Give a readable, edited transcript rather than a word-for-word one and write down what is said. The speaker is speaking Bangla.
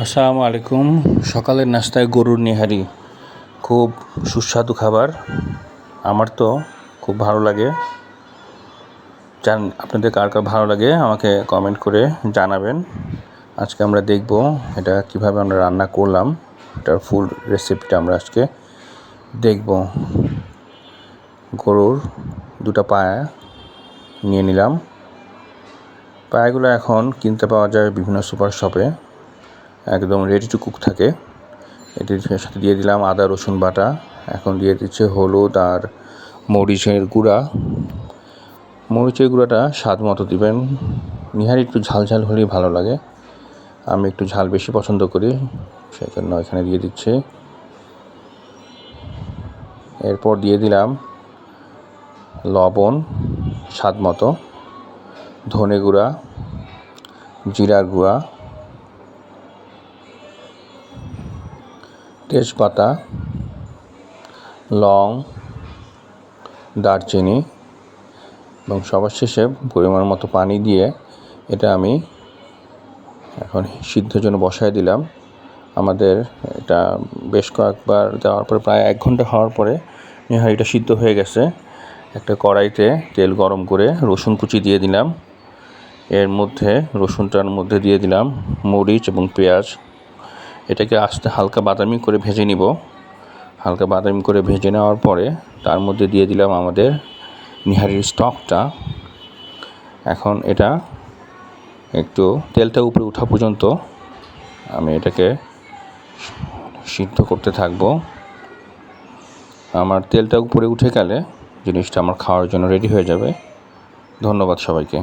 আসসালামু আলাইকুম। সকালের নাস্তায় গরুর নেহারি খুব সুস্বাদু খাবার। আমার তো খুব ভালো লাগে। আপনাদের কার কার ভালো লাগে আমাকে কমেন্ট করে জানাবেন। আজকে আমরা দেখব এটা কিভাবে আমরা রান্না করলাম, এটার ফুল রেসিপিটা আমরা আজকে দেখব। গরুর দুটো পায়া নিয়ে নিলাম। পায়াগুলো এখন কিনতে পাওয়া যায় বিভিন্ন সুপার শপে, একদম রেডি টু কুক থাকে। এটির সাথে দিয়ে দিলাম আদা রসুন বাটা। এখন দিয়ে দিচ্ছে হলুদ আর মরিচের গুঁড়া। মরিচের গুঁড়াটা স্বাদ মতো দিবেন। নিহারি একটু ঝাল ঝাল হলেই ভালো লাগে, আমি একটু ঝাল বেশি পছন্দ করি, সেই জন্য এখানে দিয়ে দিচ্ছি। এরপর দিয়ে দিলাম লবণ স্বাদ মতো, ধনে গুঁড়া, জিরার গুঁড়া, তেজপাতা, লং, দারচিনি এবং সবার শেষে পরিমাণ মতো পানি দিয়ে এটা আমি এখন সিদ্ধর জন্য বসায় দিলাম। আমাদের এটা বেশ কয়েকবার দেওয়ার পরে প্রায় 1 ঘন্টা হওয়ার পরে নেহারিটা সিদ্ধ হয়ে গেছে। একটা কড়াইতে তেল গরম করে রসুন কুচি দিয়ে দিলাম। এর মধ্যে রসুনটার মধ্যে দিয়ে দিলাম মরিচ এবং পেঁয়াজ। এটাকে আস্তে হালকা বাদামি করে ভেজে নিব। হালকা বাদামি করে ভেজে নেওয়ার পরে তার মধ্যে দিয়ে দিলাম আমাদের নিহারির স্টকটা। এখন এটা একটু তেলটা উপরে ওঠা পর্যন্ত আমি এটাকে সিদ্ধ করতে থাকব। আমার তেলটা উপরে উঠে গেলে জিনিসটা আমার খাওয়ার জন্য রেডি হয়ে যাবে। ধন্যবাদ সবাইকে।